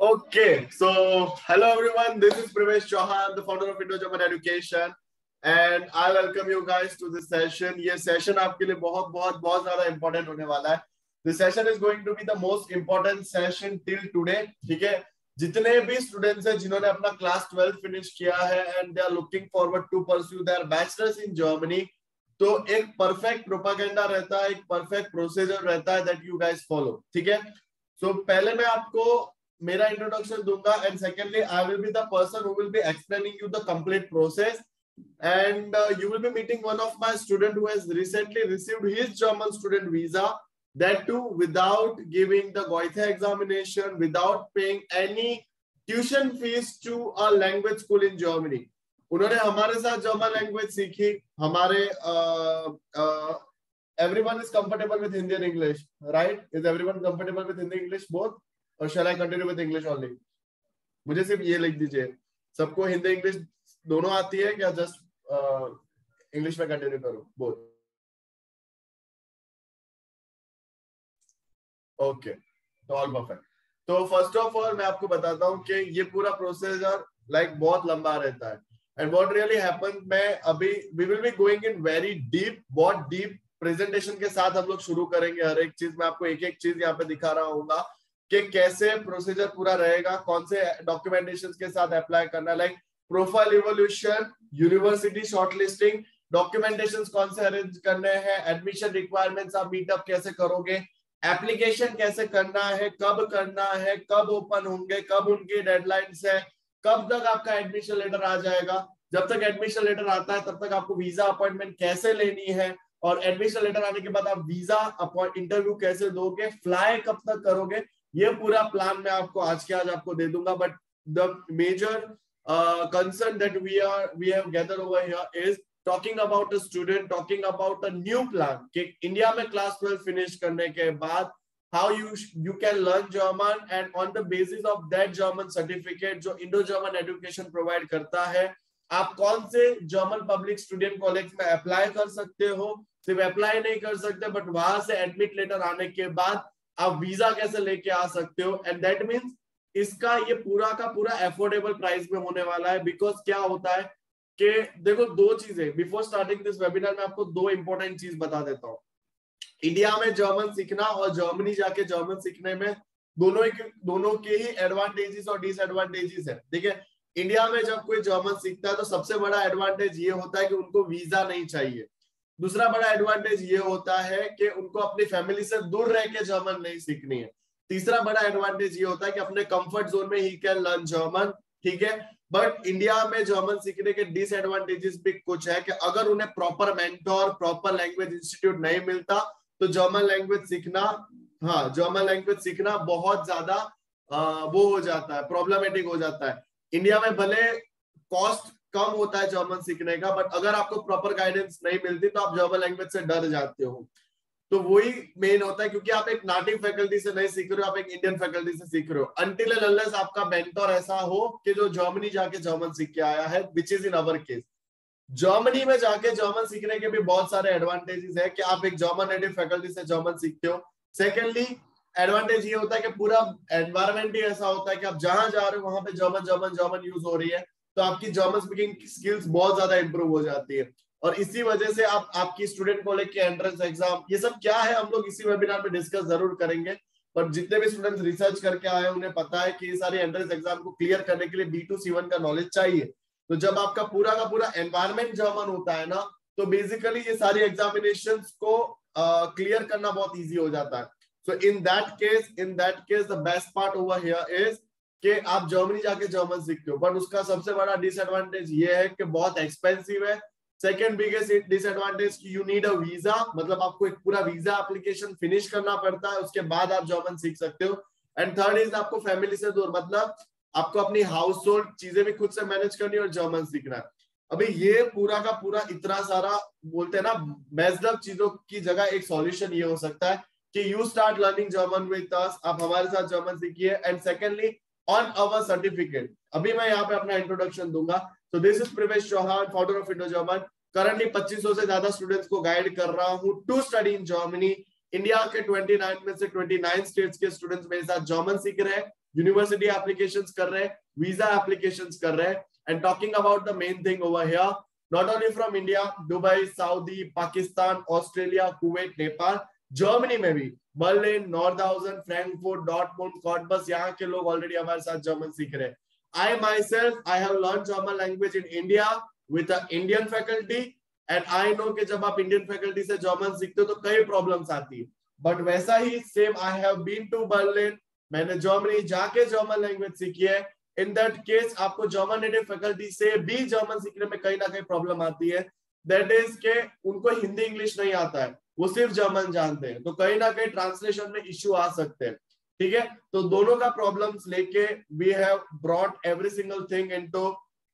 Okay, so hello everyone. This is Pravesh Chauhan, the founder of Indo-German Education, and I welcome you guys to this session. ये session आपके लिए बहुत बहुत बहुत ज़्यादा important होने वाला है. This session is going to be the most important session till today. ठीक है? जितने भी students हैं जिन्होंने अपना class 12 finish किया है and they are looking forward to pursue their bachelor's in Germany, तो एक perfect propaganda रहता है, एक perfect procedure रहता है that you guys follow. ठीक है? So पहले मैं आपको मेरा इंट्रोडक्शन दूंगा and secondly I will be the person who will be explaining you the complete process and you will be meeting one of my student who has recently received his German student visa, that too without giving the Goethe examination, without paying any tuition fees to a language school in Germany. उन्होंने हमारे साथ German language सीखी. हमारे everyone is comfortable with Hindi and English, right? Is everyone comfortable with Hindi English both? और shall I continue with English only? मुझे सिर्फ ये लिख दीजिए, सबको हिंदी इंग्लिश दोनों आती है क्या? जस्ट इंग्लिश में कंटिन्यू करो बोल. ओके, तो ऑल परफेक्ट. तो फर्स्ट ऑफ ऑल मैं आपको बताता हूँ कि ये पूरा प्रोसीजर लाइक बहुत लंबा रहता है. एंड व्हाट रियली हैपेंड, मैं अभी we will be going in very deep, बहुत डीप प्रेजेंटेशन के साथ हम लोग शुरू करेंगे. हर एक चीज मैं आपको एक एक चीज यहाँ पे दिखा रहा हूँ कि कैसे प्रोसीजर पूरा रहेगा, कौन से डॉक्यूमेंटेशन के साथ अप्लाई करना, like profile evolution, university shortlisting, documentation कौन से अरेंज करने हैं, एडमिशन रिक्वायरमेंट्स आप मीटअप कैसे करोगे, एप्लीकेशन कैसे करना है, कब ओपन होंगे, कब उनकी डेडलाइंस है, कब तक आपका एडमिशन लेटर आ जाएगा. जब तक एडमिशन लेटर आता है तब तक आपको वीजा अपॉइंटमेंट कैसे लेनी है, और एडमिशन लेटर आने के बाद आप वीजा इंटरव्यू कैसे दोगे, फ्लाई कब तक करोगे, ये पूरा प्लान मैं आपको आज आपको दे दूंगा. But the major concern that we have gathered over here is talking about a student, talking about a new plan कि इंडिया में क्लास 12 फिनिश करने के बाद how you can learn German, and on the basis of that German certificate जो Indo German education provide करता है, आप कौन से जर्मन पब्लिक स्टूडेंट कॉलेज में अप्लाई कर सकते हो. सिर्फ अप्लाई नहीं कर सकते बट वहां से एडमिट लेटर आने के बाद आप वीजा कैसे लेके आ सकते हो. एंड दैट मीन्स इसका ये पूरा का पूरा अफोर्डेबल प्राइस में होने वाला है. बिकॉज क्या होता है कि देखो, दो चीजें बिफोर स्टार्टिंग दिस वेबिनार में आपको दो इंपॉर्टेंट चीज बता देता हूँ. इंडिया में जर्मन सीखना और जर्मनी जाके जर्मन सीखने में दोनों के ही एडवांटेजेस और डिसएडवांटेजेस है. देखिए, इंडिया में जब कोई जर्मन सीखता है तो सबसे बड़ा एडवांटेज ये होता है कि उनको वीजा नहीं चाहिए. दूसरा बड़ा एडवांटेज ये होता है कि उनको अपनी फैमिली से दूर रह के जर्मन नहीं सीखनी है. तीसरा बड़ा एडवांटेज ये होता है कि अपने कंफर्ट जोन में ही कैन लर्न जर्मन. ठीक है, बट इंडिया में जर्मन सीखने के डिसएडवांटेजेस भी कुछ है कि अगर उन्हें proper mentor, proper language institute नहीं मिलता तो जर्मन लैंग्वेज सीखना बहुत ज्यादा वो हो जाता है, प्रॉब्लमेटिक हो जाता है. इंडिया में भले कॉस्ट कम होता है जर्मन सीखने का, बट अगर आपको प्रॉपर गाइडेंस नहीं मिलती तो आप जर्मन लैंग्वेज से डर जाते हो. तो वही मेन होता है, क्योंकि आप एक नेटिव फैकल्टी से नहीं सीख रहे हो, आप एक इंडियन फैकल्टी से सीख रहे हो. अनटिल एंड अनलेस आपका मेंटर ऐसा हो कि जो जर्मनी जाके जर्मन सीख के आया है, which is in our case. Germany में जाके जर्मन सीखने के भी बहुत सारे एडवांटेजेस है कि आप एक जर्मन नेटिव फैकल्टी से जर्मन सीखते हो. सेकेंडली एडवांटेज ये होता है कि पूरा एनवायरमेंट ही ऐसा होता है कि आप जहां जा रहे हो वहां पे जर्मन यूज हो रही है, तो आपकी जर्मन स्पीकिंग स्किल्स बहुत ज्यादा इंप्रूव हो जाती है. और इसी वजह से आप आपकी स्टूडेंट कॉलेज के एंट्रेंस एग्जाम, ये सब क्या है हम लोग इसी वेबिनार में डिस्कस जरूर करेंगे. पर जितने भी स्टूडेंट्स रिसर्च करके आए उन्हें पता है कि ये सारे एंट्रेंस एग्जाम को क्लियर करने के लिए B2 C1 का नॉलेज चाहिए. तो जब आपका पूरा का पूरा एनवायरमेंट जर्मन होता है ना, तो बेसिकली ये सारी एग्जामिनेशन को क्लियर करना बहुत ईजी हो जाता है. So in that case the best part over here is कि आप जर्मनी जाके जर्मन सीखते हो, बट उसका सबसे बड़ा डिसएडवांटेज ये है कि बहुत एक्सपेंसिव है. Second biggest disadvantage, you need a visa, मतलब आपको एक पूरा वीजा एप्लीकेशन फिनिश करना पड़ता है, उसके बाद आप जर्मन सीख सकते हो. एंड थर्ड इज आपको फैमिली से दूर, मतलब आपको अपनी हाउस होल्ड चीजें भी खुद से मैनेज करनी है और जर्मन सीखना है. अभी ये पूरा का पूरा इतना सारा बोलते हैं ना मेस्ड अप चीजों की जगह एक सॉल्यूशन ये हो सकता है कि you start learning German with us, आप हमारे साथ जर्मन सीखिए. And secondly on our certificate, अभी मैं यहाँ पे अपना इंट्रोडक्शन दूंगा. तो this is Pravesh Chauhan, founder of Indo German. Currently 2500 से ज्यादा स्टूडेंट्स को गाइड कर रहा हूँ to study in Germany. India के 29 में से 29 स्टेट्स के स्टूडेंट्स मेरे साथ जर्मन सीख रहे हैं, यूनिवर्सिटी एप्लीकेशंस कर रहे हैं, वीजा एप्लीकेशंस कर रहे हैं. And talking about the main thing over here, not only from India, Dubai, Saudi, Pakistan, Australia, Kuwait, Nepal, Germany में भी बर्लिन, नॉर्थहाउजन, फ्रैंकफर्ट, डॉर्टमुंड, कॉटबस, यहाँ के लोग ऑलरेडी हमारे साथ जर्मन सीख रहे हैं. I myself, I have learned German language in India with an Indian faculty, and I know कि जब आप इंडियन फैकल्टी से जर्मन सीखते हो तो कई प्रॉब्लम्स आती है. बट वैसा ही same I have been to Berlin, मैंने जर्मनी जाके जर्मन लैंग्वेज सीखी है. इन दैट केस आपको जर्मन नेटिव फैकल्टी से भी जर्मन सीखने में कहीं ना कहीं प्रॉब्लम आती है. दैट इज के उनको हिंदी इंग्लिश नहीं आता है, वो सिर्फ जर्मन जानते हैं, तो कहीं ना कहीं ट्रांसलेशन में इश्यू आ सकते हैं. ठीक है, तो दोनों का प्रॉब्लम्स लेके we have brought every single thing into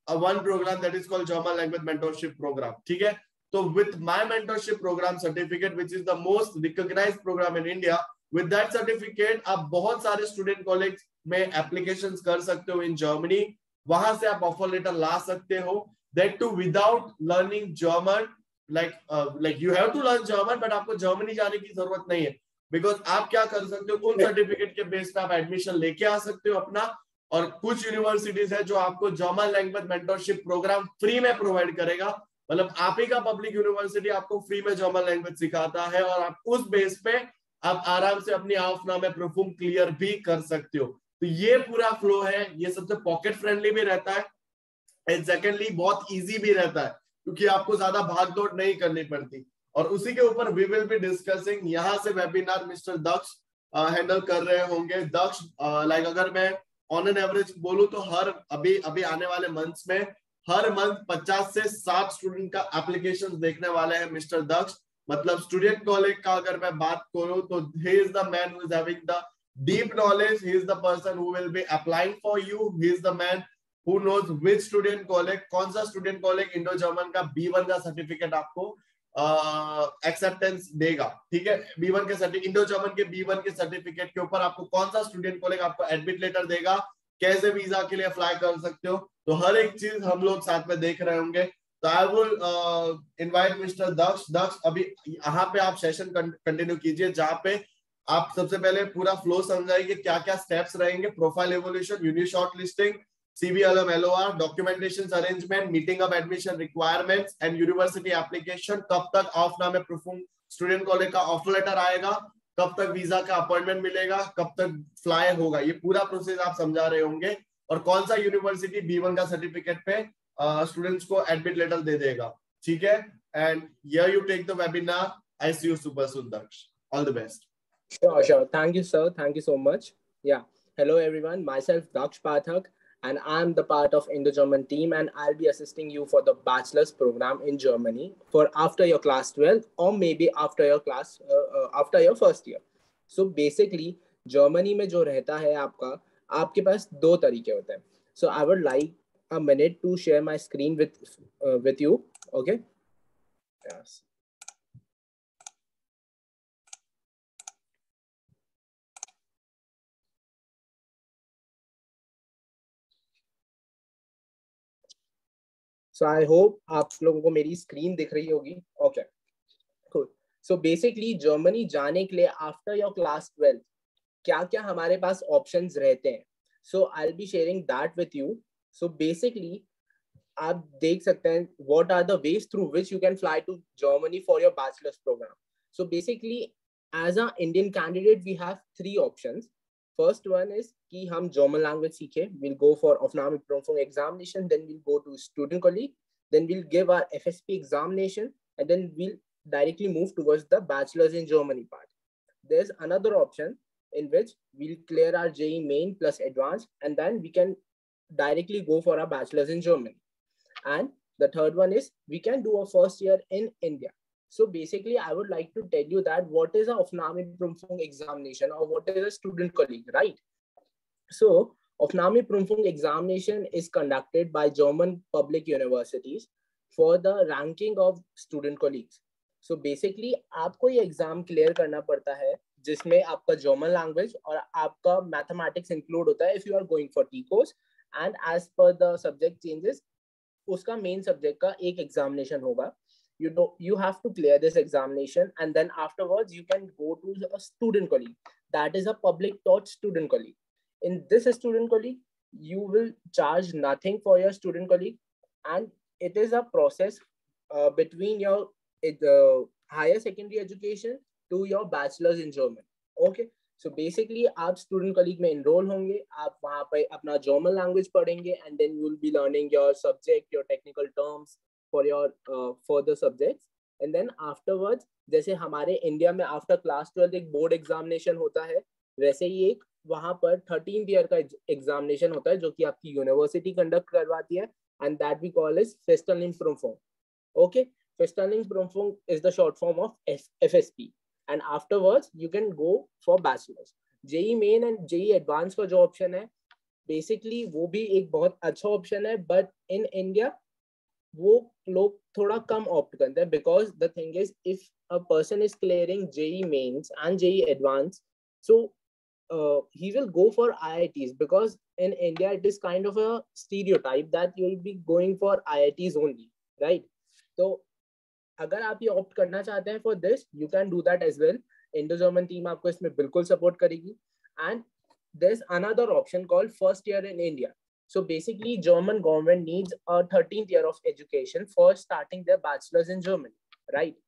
one program that is called German language mentorship program. ठीक है, तो with my mentorship program certificate which is the most recognized program in India, with that certificate आप बहुत सारे student college में applications कर सकते हो इन जर्मनी. वहां से आप ऑफर लेटर ला सकते हो, that too without learning German. Like you have to learn German, but आपको जर्मनी जाने की जरूरत नहीं है, बिकॉज आप क्या कर सकते हो, उन सर्टिफिकेट के बेस पे आप एडमिशन लेके आ सकते हो अपना. और कुछ यूनिवर्सिटीज है जो आपको German language mentorship program free में प्रोवाइड करेगा, मतलब आप ही का पब्लिक यूनिवर्सिटी आपको फ्री में जर्मन लैंग्वेज सिखाता है, और आप उस बेस पे आप आराम से अपनी ऑफनामे परफॉर्म क्लियर भी कर सकते हो. तो ये पूरा फ्लो है, ये सबसे पॉकेट फ्रेंडली भी रहता है, एंड सेकेंडली बहुत इजी भी रहता है, क्योंकि आपको ज्यादा भाग दौड़ नहीं करनी पड़ती. और उसी के ऊपर वी विल बी डिस्कसिंग, यहाँ से वेबिनार मिस्टर दक्ष हैंडल कर रहे होंगे. दक्ष लाइक अगर मैं ऑन एन एवरेज बोलूं तो हर अभी आने वाले मंथ्स में हर मंथ 50 से 60 स्टूडेंट का एप्लीकेशन देखने वाले हैं मिस्टर दक्ष. मतलब स्टूडेंट कॉलेज का अगर मैं बात करूं तो he is the man who is having the deep knowledge, he is the person who will be applying for you, he is the man who knows which student college, कौन सा student college Indo German का B1 का certificate आपको acceptance देगा. ठीक है, B1 के Indo German के B1 के सर्टिफिकेट के ऊपर आपको कौन सा स्टूडेंट कॉलेज आपको एडमिट लेटर देगा, कैसे वीजा के लिए अप्लाई कर सकते हो, तो हर एक चीज हम लोग साथ में देख रहे होंगे. तो आई विल इनवाइट मिस्टर दक्ष. दक्ष अभी यहाँ पे आप सेशन कंटिन्यू कीजिए, जहाँ पे आप सबसे पहले पूरा फ्लो समझाइए, क्या क्या स्टेप्स रहेंगे, profile evolution, unit short listing, CV alum LOR, documentations arrangement, meeting of admission requirements and university application, कब तक ऑफनामे परफॉर्म स्टूडेंट कॉलेज का ऑफर लेटर आएगा, कब तक वीजा का अपॉइंटमेंट मिलेगा, कब तक फ्लाई होगा, ये पूरा प्रोसेस आप समझा रहे होंगे. और कौन सा यूनिवर्सिटी B1 का सर्टिफिकेट पे स्टूडेंट्स को एडमिट लेटर दे देगा. ठीक है, and here you take the webinar. I see you super soon. Daksh, all the best. Sure. Thank you, sir. Thank you so much. Yeah. Hello, everyone. Myself, Daksh Pathak, and I'm the part of Indo-German team, and I'll be assisting you for the bachelor's program in Germany for after your class 12 or maybe after your class, after your first year. So basically, Germany में जो रहता है आपके पास दो तरीके होते हैं. So I would like a minute to share my screen with you. Okay. Yes. So I hope आप लोगों को मेरी स्क्रीन दिख रही होगी. Okay, cool. So basically Germany जाने के लिए after your class 12 क्या हमारे पास options रहते हैं. So I'll be sharing that with you. So basically आप देख सकते हैं what are the ways through which you can fly to Germany for your bachelor's program. So basically as an Indian candidate we have three options. First one is कि हम German language सीखे, we'll go for Aufnahmeprüfung examination, then we'll go to student college, then we'll give our FSP examination, and then we'll directly move towards the bachelor's in Germany part. There's another option in which we'll clear our JEE main plus advanced, and then we can directly go for our bachelor's in Germany. And the third one is we can do a first year in India. So basically, I would like to tell you that what is a Aufnahmeprüfung examination or what is a student colleague, right? So Aufnahmeprüfung examination is conducted by German public universities for the ranking of student colleagues. So basically, आपको ये exam clear करना पड़ता है जिसमें आपका German language और आपका mathematics include होता है if you are going for T course, and as per the subject changes, उसका main subject का एक examination होगा. you have to clear this examination, and then afterwards you can go to a student colleague. That is a public taught student colleague. In this student colleague, you will charge nothing for your student colleague, and it is a process between your higher secondary education to your bachelor's in German. Okay, so basically आप student colleague में enroll होंगे, आप वहाँ पे अपना German language पढ़ेंगे, and then you will be learning your subject, your technical terms for your further subjects. And then afterwards, जैसे हमारे इंडिया में after class 12 एक board examination होता है, वैसे ही एक वहाँ पर 13th year का examination होता है जो कि आपकी university conduct करवाती है, and that we call as Feststellungsprüfung. Okay, Feststellungsprüfung is the short form of FSP. And afterwards you can go for bachelor's. JEE main and JEE advanced का जो option है, basically वो भी एक बहुत अच्छा option है, but in India वो लोग थोड़ा कम opt करते हैं, because the thing is, if a person is clearing JEE mains and JEE advanced, so he will go for IITs, because in India it is kind of a stereotype that you will be going for IITs only, right? So अगर आप ये opt करना चाहते हैं for this, you can do that as well. Indo German team आपको इसमें बिल्कुल support करेगी. And there is another option called first year in India. So basically German government needs a 13th year of education for starting their bachelors in Germany, right?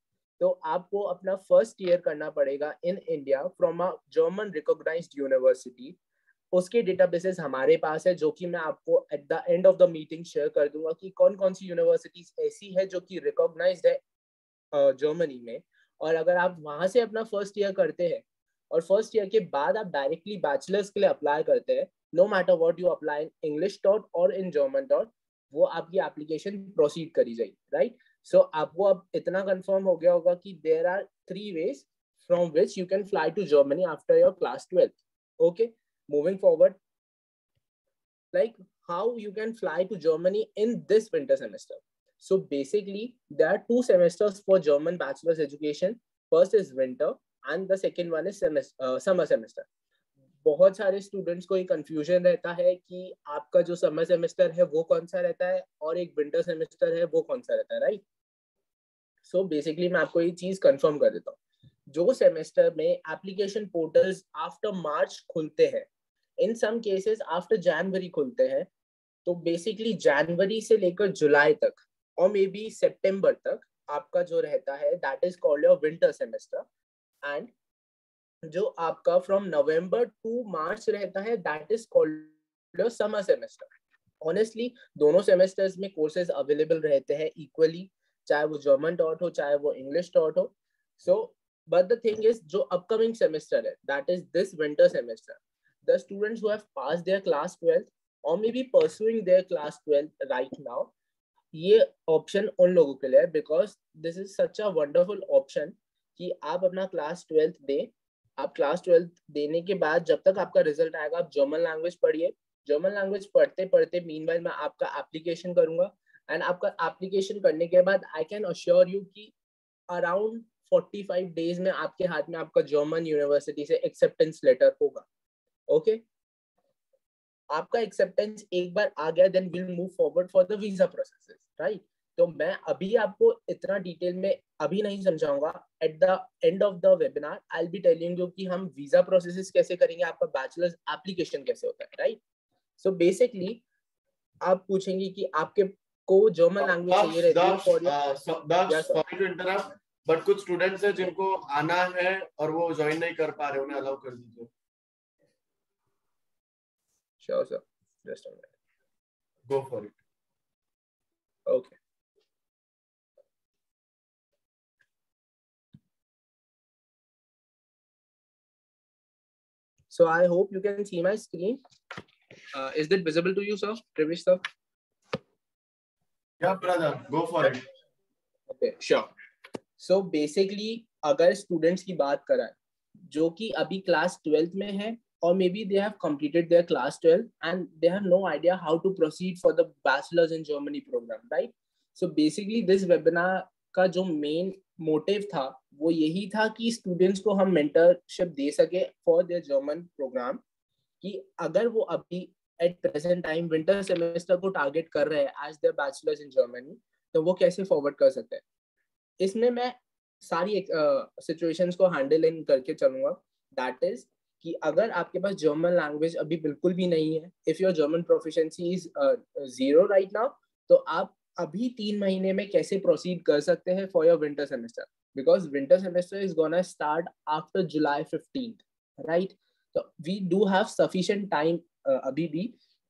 तो आपको अपना first year करना पड़ेगा in India from a German recognized university. उसके databases हमारे पास है, जो कि मैं आपको at the end of the meeting share कर दूंगा कि कौन कौन सी यूनिवर्सिटीज ऐसी है जो कि रिकॉग्नाइज्ड है जर्मनी में. और अगर आप वहां से अपना फर्स्ट ईयर करते हैं और फर्स्ट ईयर के बाद आप डायरेक्टली बैचलर्स के लिए अप्लाई करते हैं, no matter what you apply in English taught और इन जर्मन टॉट, वो आपकी एप्लीकेशन प्रोसीड करी जाएगी, राइट? सो आपको अब इतना कंफर्म हो गया होगा कि there are 3 ways from which you can fly to Germany after your class 12. Okay, moving forward, like how you can fly to Germany in this winter semester. So basically there are 2 semesters for German bachelor's education. First is winter and the second one is summer semester. बहुत सारे students को ये confusion रहता है कि आपका जो summer semester है वो कौन सा रहता है और एक विंटर सेमेस्टर है वो कौन सा रहता है, राइट? सो बेसिकली मैं आपको ये चीज कंफर्म कर देता हूँ. जो सेमेस्टर में एप्लीकेशन पोर्टल्स आफ्टर मार्च खुलते हैं, इन सम केसेस आफ्टर जनवरी खुलते हैं, तो बेसिकली जनवरी से लेकर जुलाई तक और मे बी सितंबर तक आपका जो रहता है that is called your winter semester. And जो आपका फ्रॉम नवंबर टू मार्च रहता है that is called your summer semester. Honestly दोनों सेमेस्टर्स में कोर्सेज अवेलेबल रहते हैं इक्वली, चाहे वो जर्मन टॉट हो चाहे वो इंग्लिश टॉट हो. So but the thing is, जो अपकमिंग सेमेस्टर है that is this winter semester, the students who have passed their class 12th or maybe pursuing their class 12th right now, ये option उन लोगों के लिए है, because this is such a wonderful option कि आप अपना क्लास 12th दें. आप क्लास 12th देने के बाद जब तक आपका रिजल्ट आएगा आप जर्मन लैंग्वेज पढ़िए. जर्मन लैंग्वेज पढ़ते पढ़ते मीनवाइल मैं आपका एप्लीकेशन करूंगा, एंड आपका एप्लीकेशन करने के बाद आई कैन अश्योर यू कि अराउंड 45 days में आपके हाथ में आपका जर्मन यूनिवर्सिटी से एक्सेप्टेंस लेटर होगा. ओके, आपका एक्सेप्टेंस एक बार आ गया, then will move forward for the visa processes, right? तो मैं अभी आपको इतना डिटेल में अभी नहीं समझाऊंगा. At the end of the webinar I will be telling you कि हम वीजा प्रोसेसेस कैसे करेंगे, आपका बैचलर्स एप्लीकेशन कैसे होता है, राइट? सो बेसिकली आप पूछेंगे कि आपके को जर्मन लैंग्वेज चाहिए रहती है फॉर योर, बट कुछ स्टूडेंट्स हैं जिनको आना है और वो ज्वाइन नहीं कर पा रहे, उन्हें अलाउ कर दीजिए. Sure, sir. Just a minute. Go for it. Okay. So I hope you can see my screen. Is that visible to you, sir? Trivish, sir? Yeah, brother. Go for it. Okay, sure. So basically, अगर students की बात करें जो कि अभी class 12th में है, or maybe they have completed their class 12 and they have no idea how to proceed for the bachelor's in Germany program, right? So basically this webinar का जो main motive था वो यही था कि students को हम mentorship दे सके for their German program, कि अगर वो अभी at present time winter semester को target कर रहे हैं as their bachelor's in Germany, तो वो कैसे forward कर सकते हैं. इसमें मैं सारी सिचुएशंस को हैंडल इन करके चलूंगा. दैट इज कि अगर आपके पास जर्मन लैंग्वेज अभी बिल्कुल भी नहीं है, if your German proficiency is 0 right now, तो आप अभी 3 महीने में कैसे प्रोसीड कर सकते हैं for your winter semester, because winter semester is gonna start after July 15th, right. तो we do have sufficient time अभी भी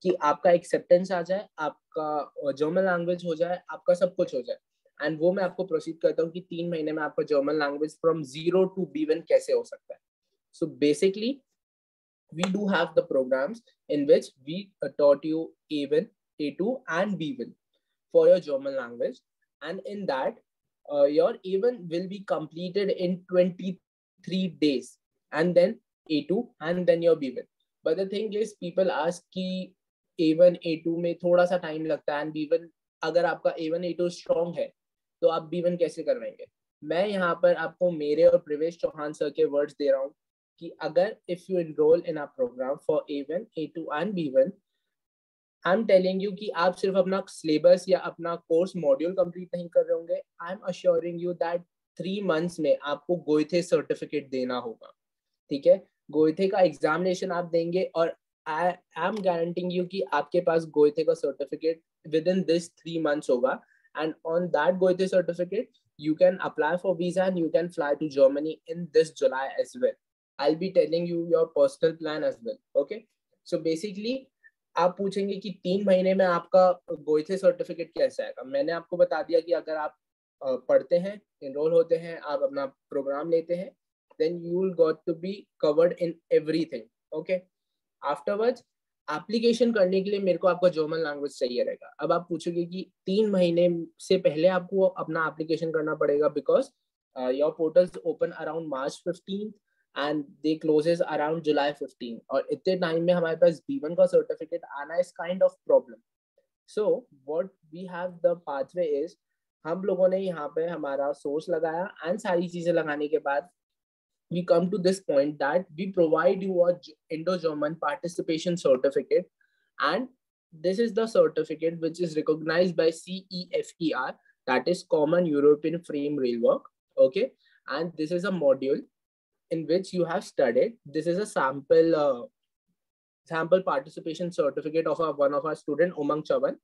कि आपका एक्सेप्टेंस आ जाए, आपका जर्मन लैंग्वेज हो जाए, आपका सब कुछ हो जाए. एंड वो मैं आपको प्रोसीड करता हूँ कि 3 महीने में आपका German language from 0 to B1 कैसे हो सकता है. So basically, we do have the programs in which we taught you A1, A2, and B1 for your German language, and in that, your A1 will be completed in 23 days, and then A2, and then your B1. But the thing is, people ask कि A1, A2 में थोड़ा सा time लगता है, and B1 अगर आपका A1, A2 strong है तो आप B1 कैसे करवाएंगे. मैं यहाँ पर आपको मेरे और प्रवेश चौहान सर के वर्ड्स दे रहा हूँ कि अगर if you enroll in a program for A1, A2 and B1, I am telling you कि आप सिर्फ अपना सिलेबस या अपना कोर्स मॉड्यूल कंप्लीट नहीं कर रहे होंगे. I am assuring you that 3 months में आपको गोइथे सर्टिफिकेट देना होगा. ठीक है, गोइथे का एग्जामिनेशन आप देंगे और आई एम गारंटिंग यू कि आपके पास गोइथे का certificate with in this 3 months होगा. And on that गोइथे certificate you can apply for visa and you can fly to Germany in this July as well. I'll be telling you your personal plan as well. Okay, so basically आप पूछेंगे कि 3 महीने में आपका गोइथे certificate कैसे आएगा. मैंने आपको बता दिया कि अगर आप पढ़ते हैं, एनरोल होते हैं, आप अपना प्रोग्राम लेते हैं, then you will got to be covered in everything. Okay, afterwards application करने के लिए मेरे को आपका जर्मन लैंग्वेज चाहिए रहेगा. अब आप पूछोगे कि 3 महीने से पहले आपको अपना एप्लीकेशन करना पड़ेगा, because your portals open around March 15th and they closes around July 15th, और इतने टाइम में हमारे पास B1 का सर्टिफिकेट आना is kind of problem. So what we have the pathway is, हम लोगों ने यहाँ पे हमारा सोर्स लगाया एंड सारी चीजें लगाने के बाद we come to this point that we provide you a Indo-German participation certificate, and this is the certificate which is recognized by CEFER, that is Common European Frame Framework. Okay, and this is a module in which you have studied. This is a sample participation certificate of one of our student, Umang Chavan.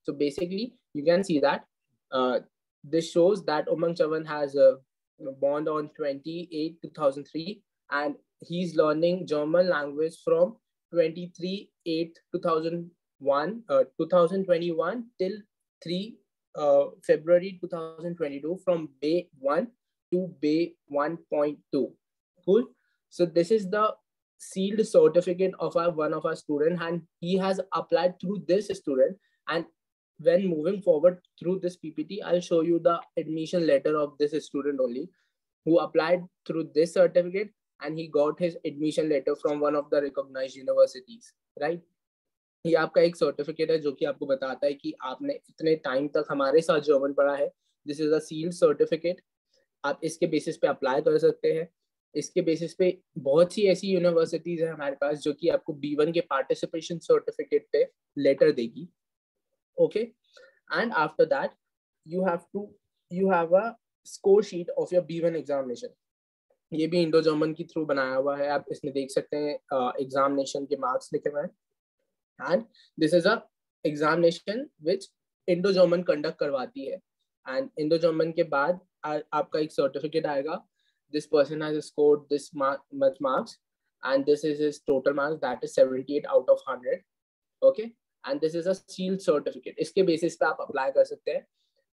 So basically you can see that this shows that Umang Chavan has born on 28/2003 and he's learning German language from 2021 till 3 February 2022, from Bay 1 to Bay 1.2. Cool. So this is the sealed certificate of one of our student, and he has applied through this student. And when moving forward through this PPT, I'll show you the admission letter of this student only, who applied through this certificate and he got his admission letter from one of the recognized universities, right? ये आपका एक certificate है जो कि आपको बताता है कि आपने इतने टाइम तक हमारे साथ जर्मन पढ़ा है. This is a shield certificate. आप इसके बेसिस पे अप्लाई कर सकते हैं. इसके बेसिस पे बहुत सी ऐसी यूनिवर्सिटीज है हमारे पास जो कि आपको B1 के पार्टिसिपेशन सर्टिफिकेट पे लेटर देगी. Okay, and after that you have a score sheet of your B1 examination. ये भी इंडो जर्मन की थ्रू बनाया हुआ है. आप इसमें देख सकते हैं एग्जामिनेशन के मार्क्स लिखे हुए हैं. And this is a examination which Indo German conduct करवाती है. एंड इंडो जर्मन के बाद आपका एक सर्टिफिकेट आएगा. This person has scored this much marks and this is his total marks, that is 78 out of 100. ओके, एंड दिस इज अ सील्ड सर्टिफिकेट. इसके बेसिस पे आप अप्लाई कर सकते हैं.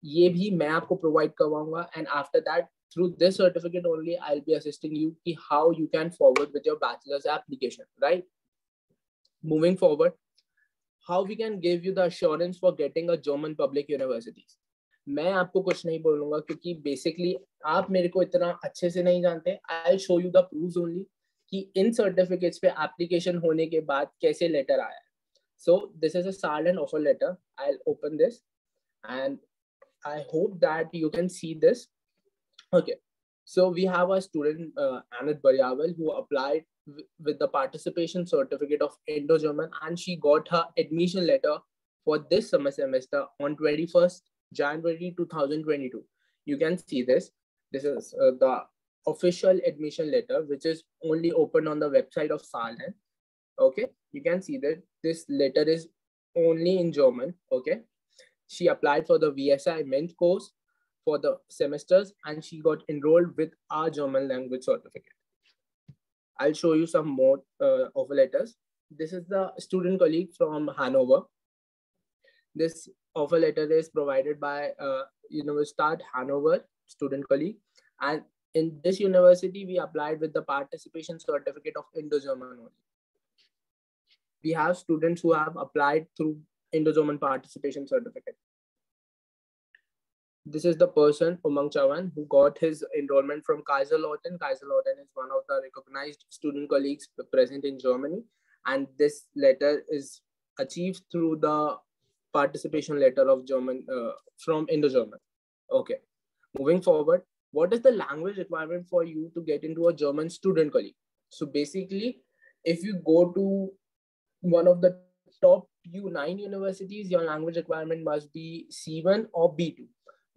ये भी मैं आपको प्रोवाइड करवाऊंगा. And after that through this certificate only I'll be assisting you ki how you can forward with your bachelor's application, right? Moving forward, how we can give you the assurance for getting a German public universities. मैं आपको कुछ नहीं बोलूंगा क्योंकि basically आप मेरे को इतना अच्छे से नहीं जानते. I'll show you the proofs only कि इन सर्टिफिकेट्स पे एप्लीकेशन होने के बाद कैसे लेटर आया है. So this is a silent offer letter. I'll open this and I hope that you can see this. Okay, so we have a student, Anit Baryaval, who applied with the participation certificate of Indo-German, and she got her admission letter for this semester on 21st January 2022. You can see this. This is the official admission letter, which is only open on the website of Salhen. Okay, you can see that this letter is only in German. Okay, she applied for the VSI Mint course for the semesters, and she got enrolled with our German language certificate. I'll show you some more offer letters. This is the student colleague from Hanover. This offer letter is provided by Universität Hanover student colleague, and in this university we applied with the participation certificate of Indo-German only. We have students who have applied through Indo-German participation certificate. This is the person, Umang Chavan, who got his enrollment from Kaiserslautern. Kaiserslautern is one of the recognized student colleagues present in Germany. And this letter is achieved through the participation letter of German from Indo-German. Okay, moving forward, what is the language requirement for you to get into a German student colleague? So basically, if you go to one of the top U9 universities, your language requirement must be C1 or B2.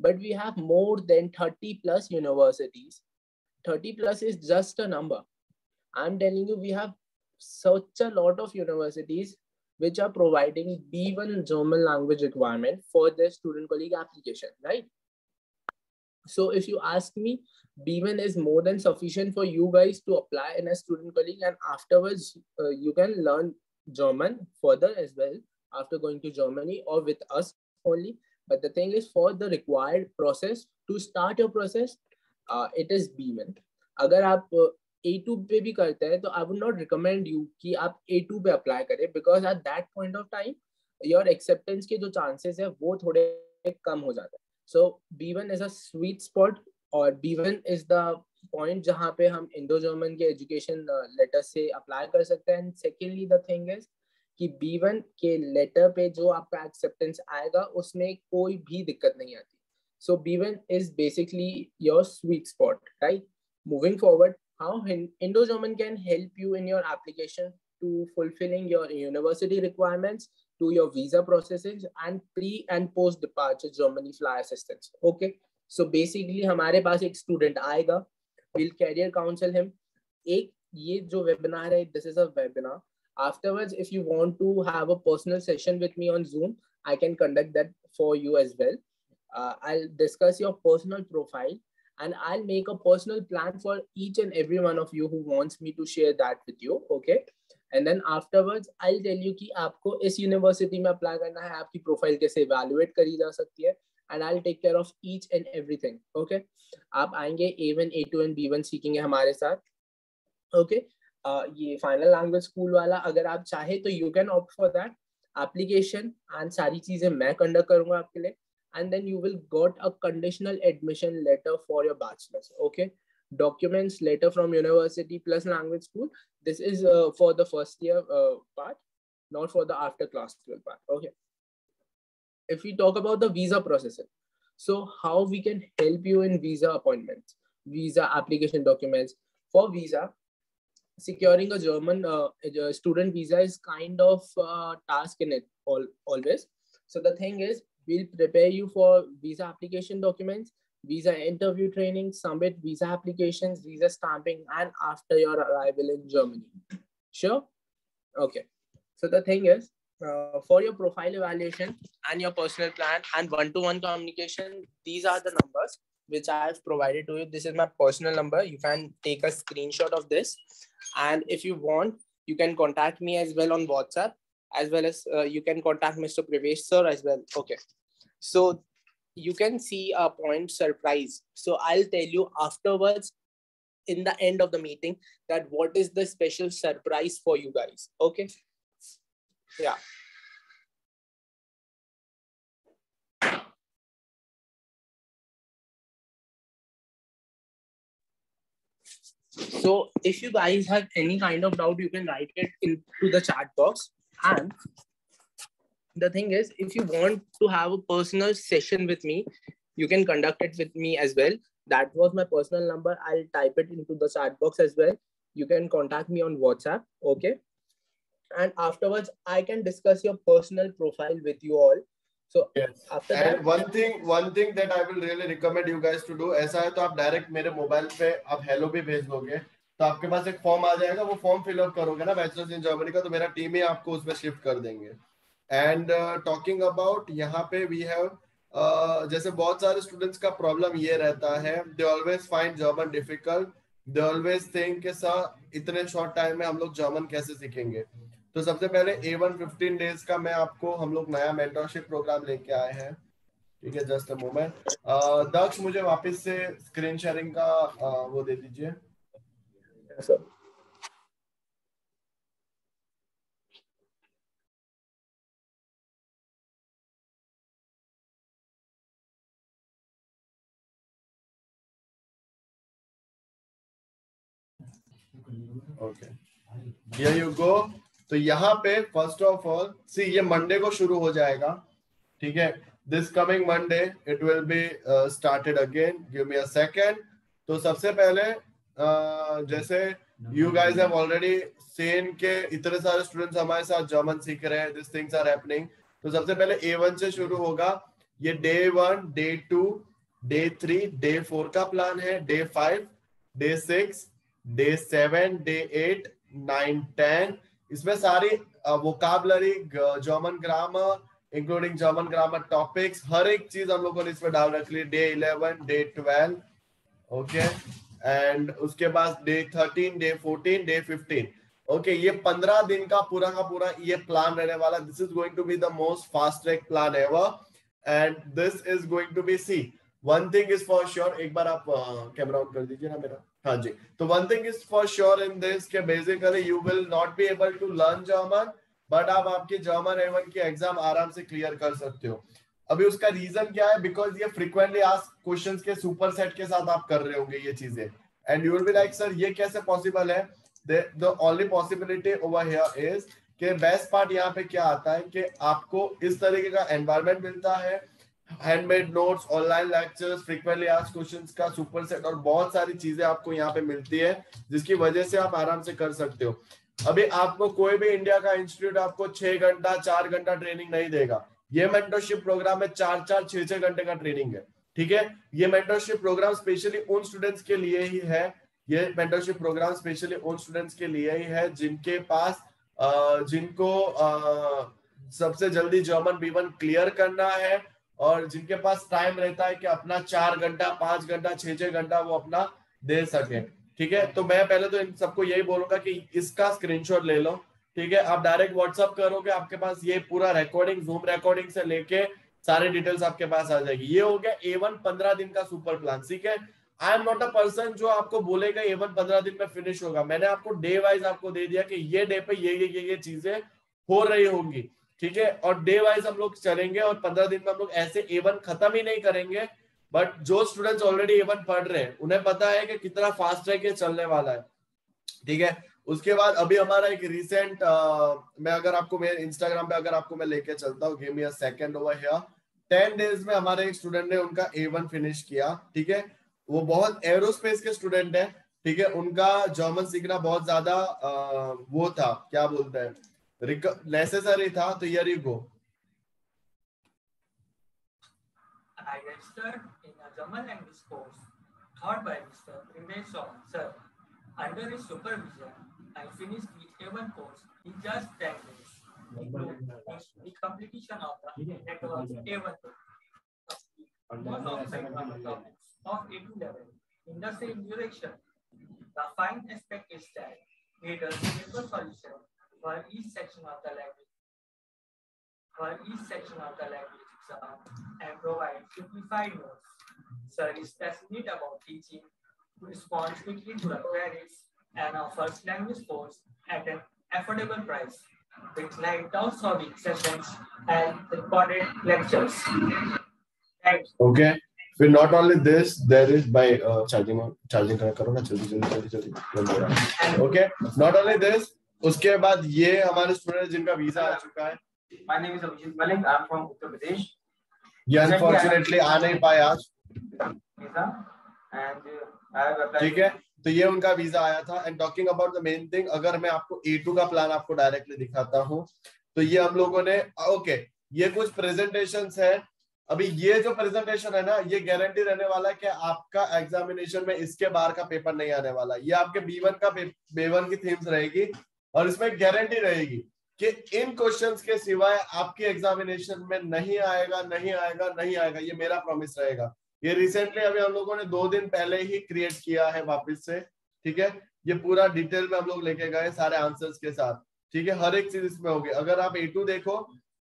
But we have more than 30 plus universities. 30 plus is just a number. I'm telling you, we have such a lot of universities which are providing B1 German language requirement for their student colleague application, right? So if you ask me, B1 is more than sufficient for you guys to apply in a student colleague, and afterwards you can learn German further as well after going to Germany or with us only. But the thing is, for the required process to start your process, it is B1. अगर आप A2 पे भी करते हैं, तो I would not recommend you कि आप A2 पे apply करें, because at that point of time your acceptance के जो chances है वो थोड़े कम हो जाते हैं. So B1 is a sweet spot, और B1 is the point जहाँ पे हम Indo-German के education letter से apply कर सकते हैं. And secondly, the thing is कि B1 के लेटर पे जो आपका एक्सेप्टेंस आएगा उसमें कोई भी दिक्कत नहीं आती. So B1 is basically your sweet spot, right? Moving forward, how Indo-German can help you in your application to fulfilling your university requirements, to your visa processes, and pre and post departure Germany fly assistance. Okay, so basically हमारे पास एक student आएगा, we'll career counsel him. एक ये जो webinar है, this is a webinar. Afterwards, if you want to have a personal session with me on Zoom, I can conduct that for you as well. I'll discuss your personal profile, and I'll make a personal plan for each and every one of you who wants me to share that with you. Okay. And then afterwards, I'll tell you कि आपको इस university में apply करना है, आपकी profile कैसे evaluate करी जा सकती है, and I'll take care of each and everything. Okay. आप आएंगे A1, A2 and B1 सीखेंगे हमारे साथ. Okay. ये फाइनल लैंग्वेज स्कूल वाला अगर आप चाहे तो you can opt for that. Application and सारी चीजें मैं कंडक्ट करूंगा आपके लिए, and then you will got a conditional admission letter for your bachelors. Okay, documents letter from university plus language school. This is for the first year part, not for the after class 12 part. Okay, if we talk about the visa processing, so how we can help you in visa appointments, visa application documents. For visa, securing a German student visa is kind of a task in it always. So the thing is, we'll prepare you for visa application documents, visa interview training, submit visa applications, visa stamping, and after your arrival in Germany. Sure? Okay. So the thing is, for your profile evaluation and your personal plan and one-to-one communication, these are the numbers which I have provided to you. This is my personal number. You can take a screenshot of this. And if you want, you can contact me as well on WhatsApp, as well as you can contact Mr. Pravesh sir as well. Okay. So you can see a point surprise. So I'll tell you afterwards in the end of the meeting that what is the special surprise for you guys. Okay. Yeah. So if you guys have any kind of doubt, you can write it into the chat box. And the thing is, if you want to have a personal session with me, you can conduct it with me as well. That was my personal number. I'll type it into the chat box as well. You can contact me on WhatsApp. Okay. And afterwards, I can discuss your personal profile with you all. So yes. after And that, one thing that I will really recommend you guys to do, ऐसा है तो आप direct मेरे mobile पे आप hello भी भेज दोगे तो आपके पास एक फॉर्म आ जाएगा, वो फॉर्म फिलअप करोगे ना बैचलर्स इन जर्मनी का, तो मेरा टीम ही आपको उसमें शिफ्ट कर देंगे। एंड टॉकिंग अबाउट यहाँ पे वी हैव जैसे बहुत सारे स्टूडेंट्स का प्रॉब्लम ये रहता है, they always find German difficult, they always think कि सर इतने शॉर्ट टाइम में हम लोग जर्मन कैसे सीखेंगे। तो सबसे पहले A1 15 डेज का मैं आपको, हम लोग नया मेंटरशिप प्रोग्राम लेके आए हैं, ठीक है। जस्ट अ मोमेंट, दक्ष मुझे वापस से स्क्रीन शेयरिंग का वो दे दीजिए। Sir okay, here you go. तो यहाँ पे फर्स्ट ऑफ ऑल सी, ये मंडे को शुरू हो जाएगा, ठीक है। This coming Monday it will be started again, give me a second. तो सबसे पहले जैसे you guys have already seen के इतने सारे स्टूडेंट्स हमारे साथ जर्मन सीख रहे हैं, दिस थिंग्स आर हैपनिंग। तो सबसे पहले A1 से शुरू होगा, ये डे 1, डे 2, डे 3, डे 4 का प्लान है, डे 5, डे 6, डे 7, डे 8, 9, 10, इसमें सारी vocabulary, German grammar including German grammar topics, हर एक चीज हम लोगों ने इसमें डाल रख ली। डे 11, डे 12, ओके, एंड उसके बाद डे 13, डे 14, डे 15, ओके। ये 15 दिन का पूरा ये प्लान रहने वाला। This is going to be the most fast track plan ever, and this is going to be C one thing is for sure. एक बार आप कैमरा ऑन कर दीजिए ना मेरा, हाँ जी। तो one thing is for sure in this case basically you will not be able to learn German, but आप आपकी जर्मन A1 की एग्जाम आराम से क्लियर कर सकते हो। अभी उसका रीजन क्या है, बिकॉज ये फ्रीक्वेंटली आस्क्ड क्वेश्चंस के सुपर सेट के साथ आप कर रहे होंगे ये चीजें, and you will be like sir ये कैसे पॉसिबल है। The only possibility over here is कि बेस्ट पार्ट यहाँ पे क्या आता है कि आपको इस तरीके का एनवायरनमेंट मिलता है, handmade notes, online lectures, frequently asked questions का सुपर सेट और बहुत सारी चीजें आपको यहाँ पे मिलती है, जिसकी वजह से आप आराम से कर सकते हो। अभी आपको कोई भी इंडिया का इंस्टीट्यूट आपको 6 घंटा 4 घंटा ट्रेनिंग नहीं देगा। ये मेंटरशिप प्रोग्राम में 4-4 6-6 घंटे का ट्रेनिंग है, ठीक है। ये मेंटरशिप प्रोग्राम स्पेशली उन स्टूडेंट्स के लिए ही है, ये मेंटरशिप प्रोग्राम स्पेशली उन स्टूडेंट्स के लिए ही है जिनके पास जिनको सबसे जल्दी जर्मन B1 क्लियर करना है, और जिनके पास टाइम रहता है कि अपना 4 घंटा 5 घंटा 6-6 घंटा वो अपना दे सके, ठीक है। तो मैं पहले तो इन सबको यही बोलूंगा कि इसका स्क्रीनशॉट ले लो, ठीक है। आप डायरेक्ट व्हाट्सअप करोगे, आपके पास ये पूरा रिकॉर्डिंग, जूम रिकॉर्डिंग से लेके सारी डिटेल्स आपके पास आ जाएगी। ये हो गया A1 15 दिन का सुपर प्लान, ठीक है। I am not a person जो आपको बोलेगा A1 15 दिन में फिनिश होगा। मैंने आपको डे वाइज आपको दे दिया कि ये डे पे ये चीजें हो रही होंगी, ठीक है। और डे वाइज हम लोग चलेंगे, और 15 दिन में हम लोग ऐसे A1 खत्म ही नहीं करेंगे, बट जो स्टूडेंट्स ऑलरेडी A1 पढ़ रहे हैं उन्हें पता है कि कितना फास्ट ट्रैक ये चलने वाला है, ठीक है। उसके बाद अभी हमारा एक रिसेंट मैं अगर आपको मेरे इंस्टाग्राम पे अगर आपको मैं लेके चलता हूँ, give me a second over here, 10 days में हमारे एक स्टूडेंट ने उनका A1 फिनिश किया, ठीक है। वो बहुत एरोस्पेस के स्टूडेंट है, ठीक है। उनका जर्मन सीखना बहुत ज्यादा वो था, क्या बोलते हैं, नेसेसरी था। तो here you go. I registered in a German language course taught by Mr. Primesh Shaw, sir. Under his supervision, I finished the A1 course in just 10 days, including the completion of the network A1 course. Most of the topics of A2 level in the same direction. The fine aspect is that he does simple solution for each section of the language. Exam and provide simplified notes. Sir is passionate about teaching, responds quickly to the queries, and offers language course at an affordable price, with live down-solving sessions and recorded lectures. Thanks. Okay. फिर not only this, there is by charging करो ना जल्दी okay. Not only this, उसके बाद ये हमारे student जिनका visa आ चुका है। My name is Abhijit Malik. I'm from Uttar Pradesh. ये अनफॉर्चुनेटली आ नहीं पाए आज, ठीक है। तो ये उनका वीजा आया था। And talking about the main thing, अगर मैं आपको A2 का प्लान आपको डायरेक्टली दिखाता हूँ, तो ये हम लोगों ने ओके ये कुछ प्रेजेंटेशंस है। अभी ये जो प्रेजेंटेशन है ना, ये गारंटी रहने वाला है कि आपका एग्जामिनेशन में इसके बाहर का पेपर नहीं आने वाला। ये आपके B1 का B1 की थीम्स रहेगी और इसमें गारंटी रहेगी कि इन क्वेश्चंस के सिवाय आपके एग्जामिनेशन में नहीं आएगा, नहीं आएगा, नहीं आएगा। ये मेरा प्रॉमिस रहेगा। ये रिसेंटली अभी हम लोगों ने 2 दिन पहले ही क्रिएट किया है वापस से, ठीक है। ये पूरा डिटेल में हम लोग लेके गए सारे आंसर्स के साथ, ठीक है। हर एक चीज इसमें होगी। अगर आप A2 देखो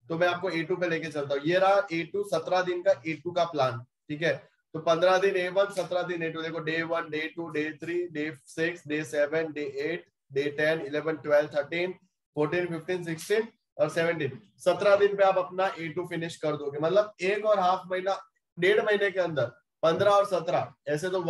तो मैं आपको A2 पे लेके चलता हूँ। ये रहा A2, 17 दिन का A2 का प्लान, ठीक है। तो 15 दिन A1, 17 दिन A2। देखो Day 1, Day 2, Day 3, Day 6, Day 7, Day 8, Day 10, 11, 12, 13, 14, 15, 16 और 17। 17 दिन पे आप अपना A2 फिनिश कर दोगे। मतलब 1.5 महीना, 1.5 महीने के अंदर 15 और 17, ऐसे तो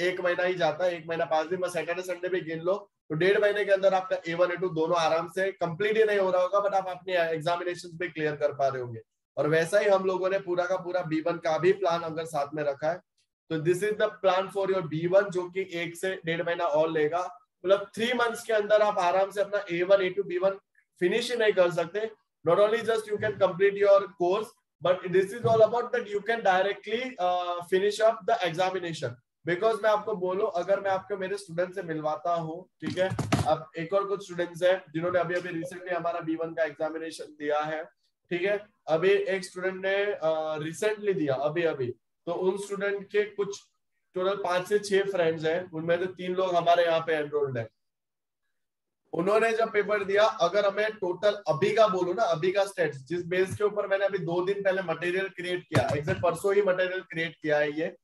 1 महीना ही जाता है। 1 महीना 5 दिन, बस सैटरडे संडे भी गिन लो, तो 1.5 महीने के अंदर आपका A1 A2 दोनों आराम से कंप्लीट ही नहीं हो रहा होगा, बट आप अपने एग्जामिनेशन भी क्लियर कर पा रहे होंगे। और वैसा ही हम लोगों ने पूरा का पूरा B1 का भी प्लान अगर साथ में रखा है, तो this is the plan for your B1, जो कि 1 से 1.5 महीना और लेगा। मतलब 3 मंथ्स के अंदर आप आराम से अपना A1 A2 B1 फिनिश ही नहीं कर सकते। Not only just you can complete your course, but this is all about that you can directly finish up the examination। Because मैं आपको बोलूं, अगर मैं आपको मेरे स्टूडेंट से मिलवाता हूँ, ठीक है। अब एक और कुछ स्टूडेंट्स हैं जिन्होंने अभी अभी रिसेंटली हमारा B1 का एग्जामिनेशन दिया है, ठीक है। अभी एक स्टूडेंट ने रिसेंटली दिया अभी अभी, तो उन स्टूडेंट के कुछ टोटल 5 से 6 फ्रेंड्स हैं, उनमें से 3 लोग हमारे यहाँ पे एनरोल्ड है। उन्होंने जब पेपर दिया, अगर हमें टोटल अभी का बोलूं ना, अभी का स्टेट्स जिस बेस के ऊपर मैंने अभी 2 दिन पहले मटेरियल क्रिएट किया, एग्जैक्ट परसों ही मटेरियल क्रिएट किया है, ये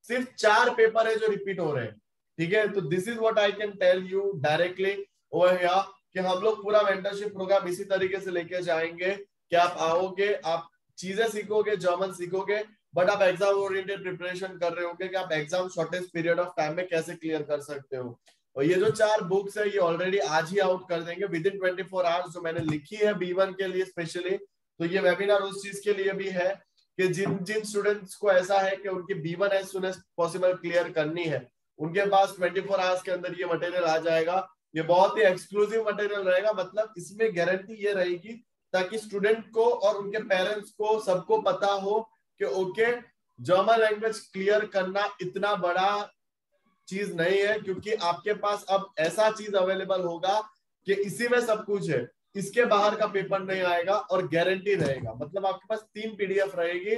सिर्फ 4 पेपर है जो रिपीट हो रहे हैं, ठीक है। तो this is what I can tell you directly over here कि हम लोग पूरा मेंटरशिप प्रोग्राम इसी तरीके से लेके जाएंगे कि आप आओगे, आप चीजें सीखोगे, जर्मन सीखोगे, बट आप एग्जाम ओरिएंटेड प्रिपरेशन कर रहे होगे कि आप exam shortest period of time में कैसे क्लियर कर सकते हो। और ये जो 4 बुक्स है, ये ऑलरेडी आज ही आउट कर देंगे विद इन 24 आवर्स, जो मैंने लिखी है B1 के लिए स्पेशली। तो ये वेबिनार उस चीज के लिए भी है कि जिन स्टूडेंट्स को ऐसा है कि उनकी B1 as soon as possible clear करनी है, उनके पास 24 आवर्स के अंदर ये मटेरियल आ जाएगा। ये बहुत ही एक्सक्लूसिव मटेरियल रहेगा, मतलब इसमें गारंटी ये रहेगी ताकि स्टूडेंट को और उनके पेरेंट्स को सबको पता हो कि ओके, जर्मन लैंग्वेज क्लियर करना इतना बड़ा चीज नहीं है, क्योंकि आपके पास अब ऐसा चीज अवेलेबल होगा कि इसी में सब कुछ है, इसके बाहर का पेपर नहीं आएगा और गारंटी रहेगा। मतलब आपके पास 3 PDF रहेगी।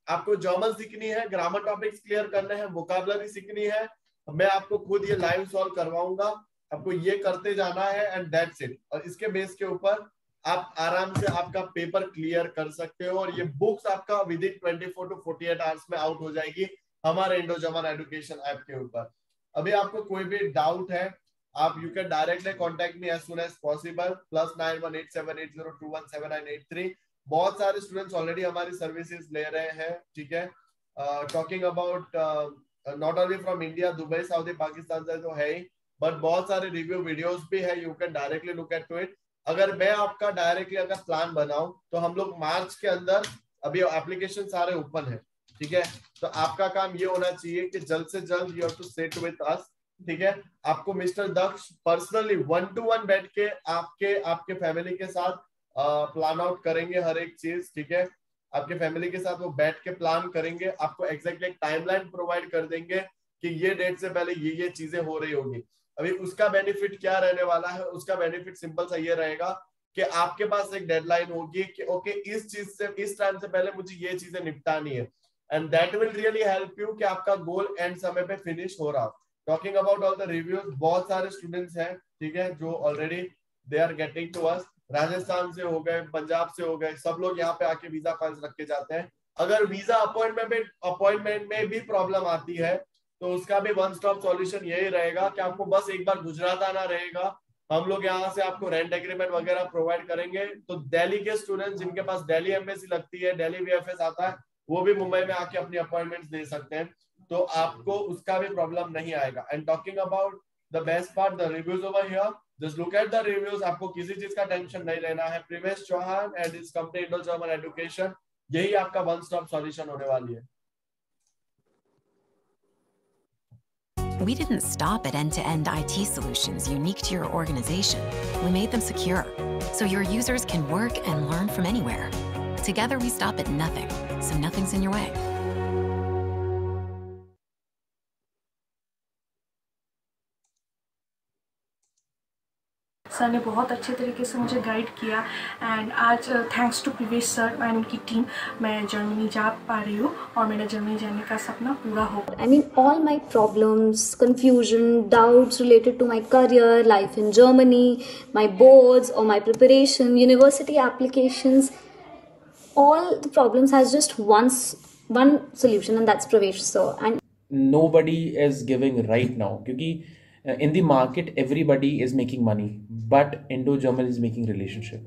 आपको जर्मन सीखनी है, ग्रामर टॉपिक्स क्लियर करने हैं, वोकैबुलरी सीखनी है, मैं आपको खुद ये लाइव सॉल्व करवाऊंगा, आपको ये करते जाना है एंड दैट्स इट। और इसके बेस के ऊपर आप आराम से आपका पेपर क्लियर कर सकते हो। और ये बुक्स आपका विद इन 24 to 48 आवर्स में आउट हो जाएगी हमारे इंडो जर्मन एजुकेशन ऐप के ऊपर। अभी आपको कोई भी डाउट है, आप you can directly contact me as soon as possible, +918782177983। बहुत सारे स्टूडेंट्स ऑलरेडी हमारी सर्विसेज ले रहे हैं, ठीक है। Talking about not only from India, Dubai, Saudi, Pakistan से तो है ही, बट बहुत सारे रिव्यू वीडियोस भी है, you can directly look at to it. अगर मैं आपका डायरेक्टली अगर प्लान बनाऊं तो हम लोग मार्च के अंदर, अभी एप्लीकेशन सारे ओपन है, ठीक है। तो आपका काम ये होना चाहिए कि जल्द से जल्द you have to sit with us, ठीक है। आपको मिस्टर दक्ष पर्सनली 1-to-1 बैठ के आपके फैमिली के साथ प्लान आउट करेंगे हर एक चीज, ठीक है। आपके फैमिली के साथ वो बैठ के प्लान करेंगे, आपको एग्जैक्टली एक टाइमलाइन प्रोवाइड कर देंगे कि ये डेट से पहले ये चीजें हो रही होगी। अभी उसका बेनिफिट क्या रहने वाला है, उसका बेनिफिट सिंपल सा ये रहेगा कि आपके पास एक डेडलाइन होगी कि ओके, इस चीज से इस टाइम से पहले मुझे ये चीजें निपटानी है, and that will really help you कि आपका गोल एंड समय पे फिनिश हो रहा। Talking about all the reviews, बहुत सारे स्टूडेंट्स हैं, ठीक है, जो already they are getting to us. Rajasthan से हो गए, पंजाब से हो गए, सब लोग यहाँ पे आके वीजा फाइल्स रख के जाते हैं। अगर वीजा अपॉइंटमेंट में भी प्रॉब्लम आती है तो उसका भी वन स्टॉप सॉल्यूशन यही रहेगा कि आपको बस एक बार गुजरात आना रहेगा। हम लोग यहाँ से आपको रेंट एग्रीमेंट वगैरह प्रोवाइड करेंगे। तो दिल्ली के स्टूडेंट्स जिनके पास दिल्ली एम्बेसी लगती है, दिल्ली VFS आता है, वो भी मुंबई में आके अपनी अपॉइंटमेंट्स दे सकते हैं, तो आपको उसका भी प्रॉब्लम नहीं आएगा। And talking about the best part, the reviews over here, just look at the reviews. आपको किसी चीज का टेंशन नहीं लेना है। Privesh Chauhan and his company Indo German education, यही आपका वन स्टॉप सॉल्यूशन होने वाली है। We didn't stop at end-to-end IT solutions unique to your organization. We made them secure, so your users can work and learn from anywhere. Together, we stop at nothing, so nothing's in your way. Sir ने बहुत अच्छे तरीके से मुझे guide किया and आज thanks to प्रवेश sir and उनकी टीम मैं जर्मनी जा पा रही हूँ और मेरा जर्मनी जाने का सपना पूरा हो। I mean, all my problems, confusion, doubts related to my career, life in Germany, my boards or my preparation, university applications, all the problems has just one solution, and that's Pravesh sir. And nobody is giving right now क्योंकि in the market everybody is making money but Indo-German is making relationship.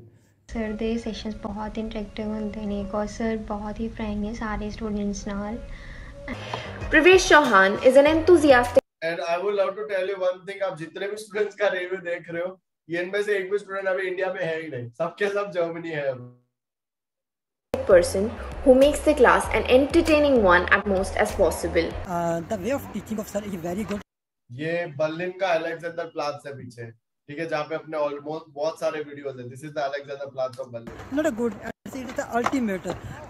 Sir ਦੇ sessions ਬਹੁਤ interactive ਹੁੰਦੇ ਨੇ ਔਰ sir ਬਹੁਤ ਹੀ Frank ਨੇ ਸਾਰੇ students ਨਾਲ। Pravesh Chauhan is an enthusiastic and I would love to tell you one thing, आप जितने भी स्टूडेंट्स का रिव्यू देख रहे हो ये इनमें से एक भी स्टूडेंट अभी इंडिया में है ही नहीं, सबके सब जर्मनी है अब। person who makes the class an entertaining one at most as possible. The way of teaching of sir is very good. ये बर्लिन का अलेक्जेंडर प्लाट्स है पीछे, ठीक है, जहाँ पे अपने ऑलमोस्ट बहुत सारे वीडियोस हैं। This is the Alexander plots of Berlin. Not a good. It is the ultimate.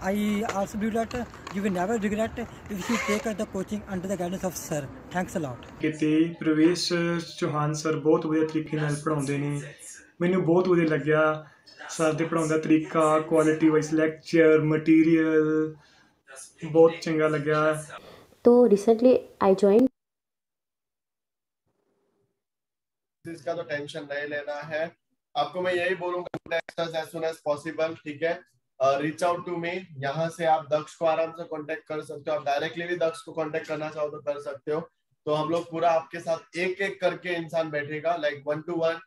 I also believe that you will never regret if you take the coaching under the guidance of sir. Thanks a lot. ਕਿਤੇ ਪ੍ਰਵੇਸ਼ Chauhan sir ਬਹੁਤ ਵਧੀਆ ਤਰੀਕੇ ਨਾਲ ਪੜ੍ਹਾਉਂਦੇ ਨੇ, ਮੈਨੂੰ ਬਹੁਤ ਵਧੀਆ ਲੱਗਿਆ ਸਰ ਦੇ ਪੜ੍ਹਾਉਣ ਦਾ ਤਰੀਕਾ, ਕੁਆਲਿਟੀ ਵਾਈਜ਼ ਲੈਕਚਰ ਮਟੀਰੀਅਲ ਬਹੁਤ ਚੰਗਾ ਲੱਗਿਆ। तो रिसेंटली आई जॉइन इसका तो टेंशन नहीं लेना है आपको, मैं यही बोलूंगा एज सुन एज पॉसिबल, ठीक है। रीच आउट टू मी, यहाँ से आप दक्ष को आराम से कांटेक्ट कर सकते हो, आप डायरेक्टली भी दक्ष को कांटेक्ट करना चाहो तो कर सकते हो। तो हम लोग पूरा आपके साथ एक एक करके इंसान बैठेगा, like 1 to 1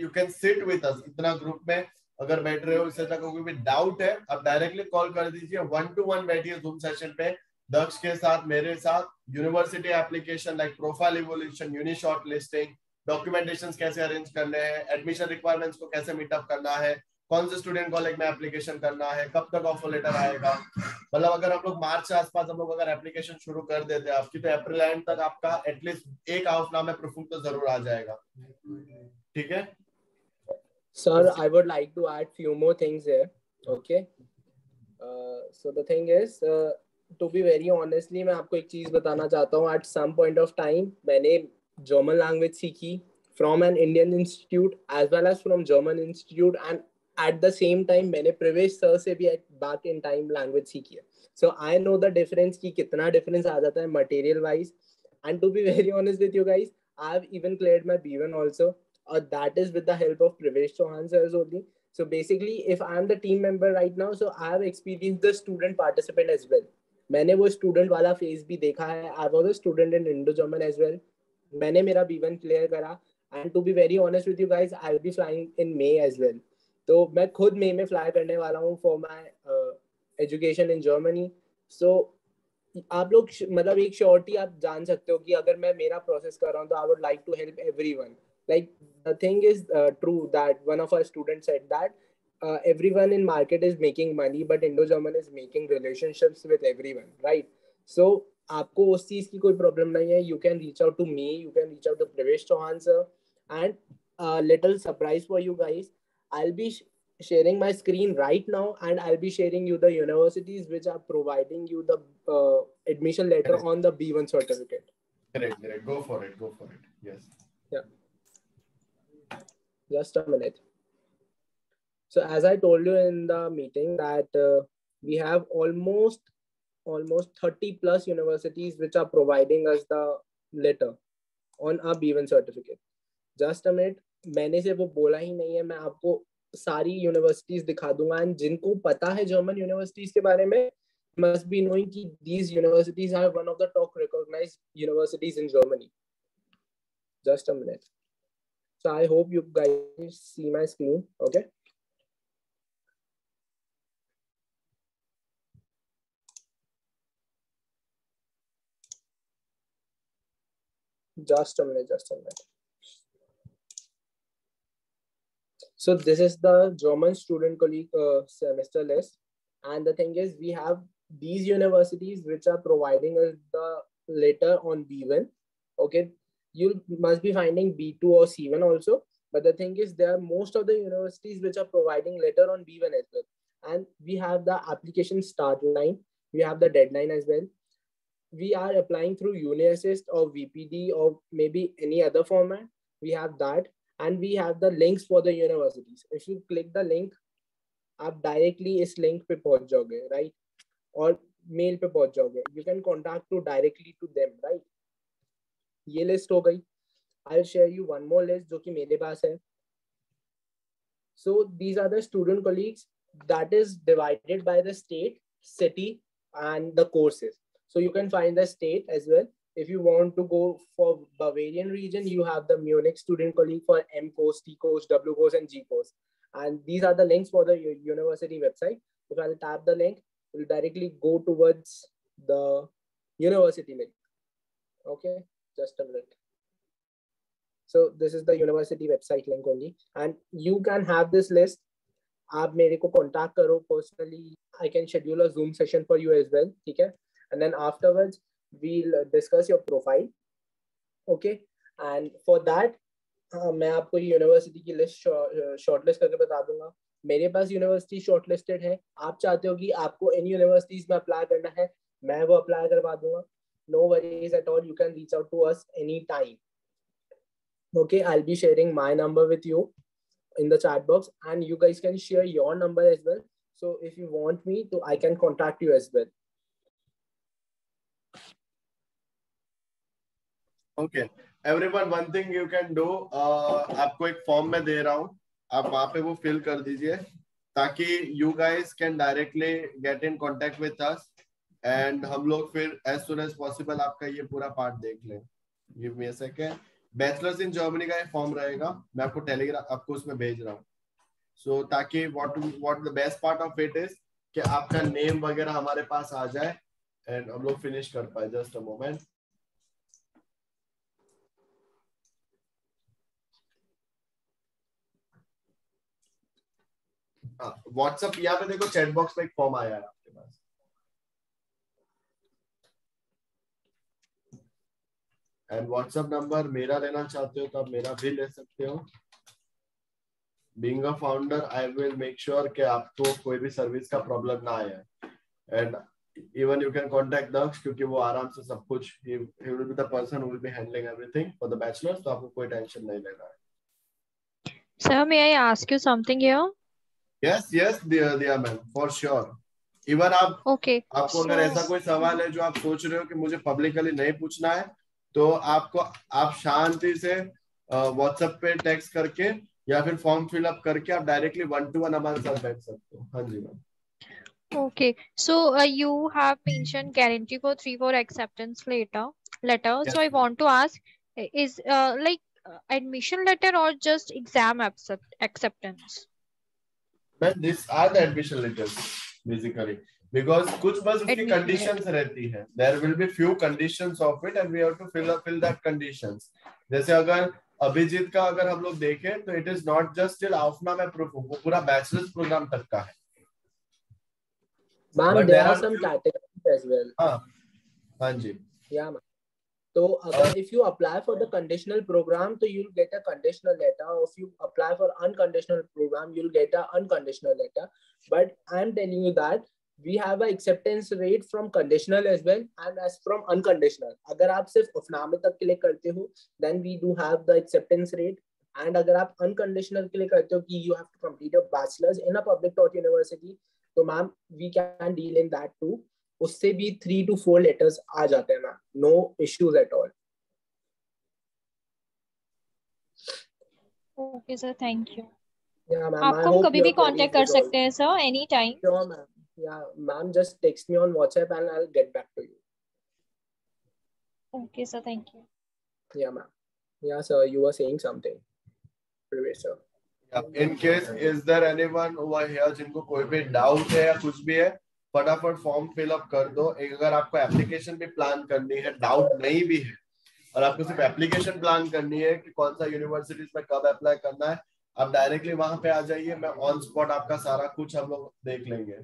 you can sit with अस। इतना ग्रुप में अगर बैठ रहे हो, इससे तक कोई भी डाउट है आप डायरेक्टली कॉल कर दीजिए, 1 to 1 बैठिए जूम सेशन पे दक्ष के साथ, मेरे साथ। University application like profile evolution, uni short listing, documentations कैसे अरेंज करने हैं, एडमिशन रिक्वायरमेंट्स को कैसे मीटअप करना है, कौन से स्टूडेंट कॉलेज में एप्लीकेशन करना है, कब तक ऑफर लेटर आएगा। मतलब अगर हम लोग मार्च के आसपास हम लोग अगर एप्लीकेशन शुरू कर देते हैं आपकी, तो अप्रैल एंड तक आपका एटलीस्ट एक हाउसनामा प्रूफ तो जरूर आ जाएगा, ठीक है। Sir, I would like to add few more things here. Okay. So the thing is, to be very honestly, मैं आपको एक चीज बताना चाहता हूँ। At some point of time, मैंने German language सीखी from an Indian institute as well as from German institute, and at the same time मैंने प्रवेश सर से भी back in time language सीखी है। So I know the difference कि कितना difference आ जाता है material wise. And to be very honest with you guys, I've even cleared my B1 also. That is with the help of Pravesh Chauhan sir only. So basically, if I am the team member right now, so I have experienced the student participant as well. मैंने वो student वाला phase भी देखा है। I was a student in Indo-German as well. मैंने मेरा B1 clear करा, and to be very honest with you guys, I'll be flying in May as well. तो मैं खुद मई में fly करने वाला हूँ for my education in Germany. So आप लोग मतलब एक श्योरिटी आप जान सकते हो कि अगर मैं मेरा process कर रहा हूँ तो I would like to help everyone. Like the thing is true that one of our students said that everyone in market is making money but Indo-German is making relationships with everyone, right? So आपको उस चीज की कोई problem नहीं है। You can reach out to me, you can reach out to Pravesh Chauhan sir, and little surprise for you guys, I'll be sharing my screen right now and I'll be sharing you the universities which are providing you the admission letter on the B1 certificate. Correct. Go for it. Yes. Yeah. Just a minute. So as I told you in the meeting that we have almost 30 plus universities which are providing us the letter on our B1 certificate. Just a minute. मैंने से वो बोला ही नहीं है, मैं आपको सारी universities दिखा दूंगा। एंड जिनको पता है जर्मन यूनिवर्सिटीज के बारे में must be knowing कि these universities are one of the top recognized universities in Germany. Just a minute. So I hope you guys see my screen, okay? Just a minute. So this is the German student colleague semester list, and the thing is we have these universities which are providing us the letter on B1, okay? You must be finding B2 or C1 also, but the thing is there are most of the universities which are providing letter on B1 as well. and we have the application start line, we have the deadline as well. We are applying through UniAssist or VPD or maybe any other format. We have that, and we have the links for the universities. If you click the link, आप directly इस link पे पहुंच जाओगे, right? और mail पे पहुंच जाओगे. You can contact to directly to them, right? ये list हो गई. I'll share you one more list जो कि मेरे पास है. So these are the student colleagues that is divided by the state, city, and the courses. So you can find the state as well. If you want to go for Bavarian region, you have the Munich student colleague for M course, T course, W course, and G course. And these are the links for the university website. If I'll tap the link, it will directly go towards the university link. Okay, just a minute. So this is the university website link only, and you can have this list. आप मेरे को contact करो personally. I can schedule a Zoom session for you as well. ठीक है? And then afterwards we'll discuss your profile. Okay? And for that, मैं आपको university की list shortlist करके बता दूंगा. मेरे पास यूनिवर्सिटी शॉर्टलिस्टेड है. आप चाहते हो कि आपको इन यूनिवर्सिटीज में अप्लाई करना है, मैं वो अप्लाई करवा दूंगा. No worries at all. You can reach out to us anytime. Okay, I'll be sharing my number with you in the chat box, and you guys can share your number as well. So if you want me to, I can contact you as well. Okay, everyone, one thing you can do, आपको एक form में दे रहा हूँ, आप वहाँ पे वो fill कर दीजिए ताकि you guys can directly get in contact with us and हम लोग फिर as soon as possible आपका ये पूरा पार्ट देख लें. Give me a second. Bachelors in Germany का ये फॉर्म रहेगा, मैं आपको टेलीग्राम आपको उसमें भेज रहा हूँ. सो ताकि what the best part of it is कि आपका नेम वगैरह हमारे पास आ जाए एंड हम लोग फिनिश कर पाए. Just a moment. व्हाट्सएप यहाँ पे देखो, चैट बॉक्स में एक फॉर्म आया है आपके पास. एंड व्हाट्सएप नंबर मेरा लेना चाहते हो तो आप मेरा भी ले सकते हो. Being a founder I will make sure कि आपको कोई भी सर्विस का प्रॉब्लम ना आए. And even you can contact Daksh क्योंकि वो आराम से सब कुछ, he will be the person who will be handling everything for the bachelors, तो आपको कोई टेंशन नहीं लेना है. Sir, may I ask you something here? Yes, दिया मैम, for sure. इवन आप आपको अगर ऐसा कोई सवाल है जो आप सोच रहे हो कि मुझे पब्लिकली नहीं पूछना है, तो आप शांति से व्हाट्सएप पे टेक्स्ट करके या फिर फॉर्म फिल अप करके आप डायरेक्टली 1-to-1 हमारे साथ बैठ सकते हो. हाँ जी ma'am. Okay, so you have mentioned guarantee for 3-4 acceptance letter. Yes. So I want to ask, is like admission letter or just exam acceptance? But these are the admission letters basically, because कुछ बस उसकी conditions रहती है. There will be few conditions of it and we have to fill that conditions. जैसे अगर अभिजीत का अगर हम लोग देखें तो it is not just till AUFNA में proof, वो पूरा bachelor's program तक का है. Ma'am, there are some categories as well. हाँ जी. Yeah, ma'am. So if you apply for the conditional program, so you'll get a conditional letter. Or if you apply for unconditional program, you'll get a unconditional letter. But I'm telling you that we have a acceptance rate from conditional as well and as from unconditional. अगर आप सिर्फ UFNA तक के लिए करते हो, then we do have the acceptance rate. And अगर आप unconditional के लिए करते हो कि you have to complete your bachelor's in a public taught university, तो ma'am we can deal in that too. उससे भी 3 to 4 letters आ जाते हैं ma'am. No issues at all. Okay sir, thank you. Yeah ma'am. आपको हम कभी भी contact कर सकते हैं sir, any time. Sure ma'am. Yeah ma'am, just text me on WhatsApp and I'll get back to you. Okay sir, thank you. Yeah ma'am. Yeah sir, you were saying something. Previous sir. In case is there anyone over here जिनको कोई भी doubt है या कुछ भी है, फटाफट form fill up कर दो. अगर आपको एप्लीकेशन भी प्लान करनी है, डाउट नहीं भी है और आपको सिर्फ एप्लीकेशन प्लान करनी है कि कौन सा यूनिवर्सिटीज में कब अप्लाई करना है, आप डायरेक्टली वहां पे आ जाइए. मैं ऑन स्पॉट आपका सारा कुछ हम लोग देख लेंगे.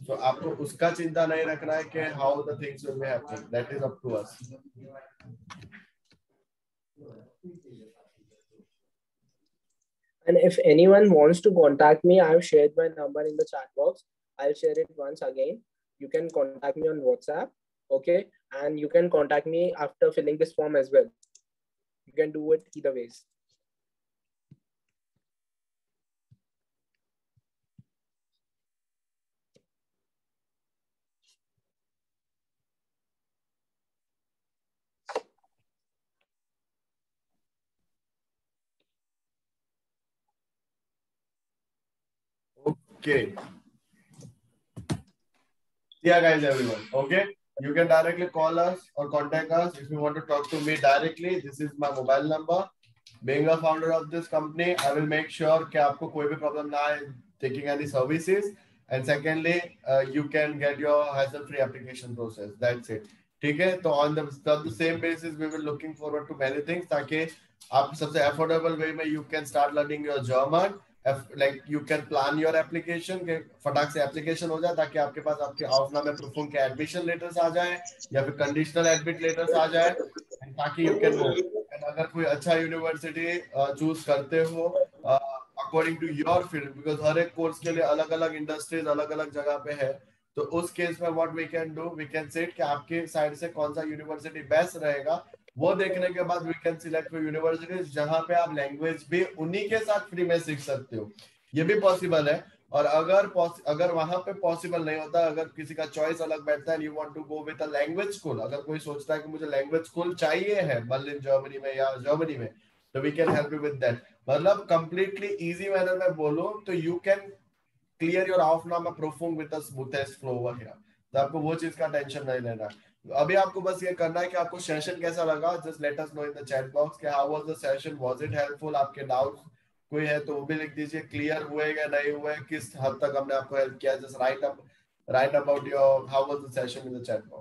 तो आपको उसका चिंता नहीं रखना है कि how the things will be happening. That is up to us. And if anyone wants to contact me, I've shared my number in the chat box. I'll share it once again. You can contact me on WhatsApp, okay? And you can contact me after filling this form as well. You can do it either ways. Okay. Yeah, guys, everyone. Okay. You can directly call us or contact us if you want to talk to me directly. This is my mobile number. Being a founder of this company, I will make sure कि आपको कोई भी problem ना आए taking any services. And secondly, you can get your hassle-free application process. That's it. ठीक है? तो on the same basis, we will looking forward to many things ताकि आप सबसे affordable way में you can start learning your German. Like you can plan your application के फटाक से application हो जाए ताकि आपके पास आपके ऑफनामे प्रूफों के admission letters आ जाए या फिर conditional admit letters आ जाए ताकि you can move. And अगर कोई अच्छा यूनिवर्सिटी चूज करते हो according to your field, because हर एक कोर्स के लिए अलग अलग इंडस्ट्रीज अलग अलग जगह पे है, तो उस केस में what we can do, we can set कि आपके साइड से कौन सा यूनिवर्सिटी बेस्ट रहेगा, वो देखने के बाद we can select for universities जहां पे आप लैंग्वेज भी उन्हीं के साथ फ्री में सीख सकते हो. ये भी पॉसिबल है. और अगर वहां पे पॉसिबल नहीं होता, अगर किसी का चॉइस अलग बैठता है, you want to go with a language school, अगर कोई सोचता है कि मुझे लैंग्वेज स्कूल चाहिए है बर्लिन जर्मनी में या जर्मनी में, तो we can help you with that. मतलब कंप्लीटली इजी मैनर में बोलूं तो you can clear your Aufnahme Prüfung with a smoothest flow over here. तो आपको वो चीज का टेंशन नहीं लेना. अभी आपको बस ये करना है कि आपको सेशन कैसा लगा, just let us know in the chat box कि how was the session, was it helpful, आपके डाउट्स कोई है तो वो भी लिख दीजिए, क्लियर हुए या नहीं हुए, किस हद तक हमने आपको हेल्प किया. Just right about your how was the session in the chat box.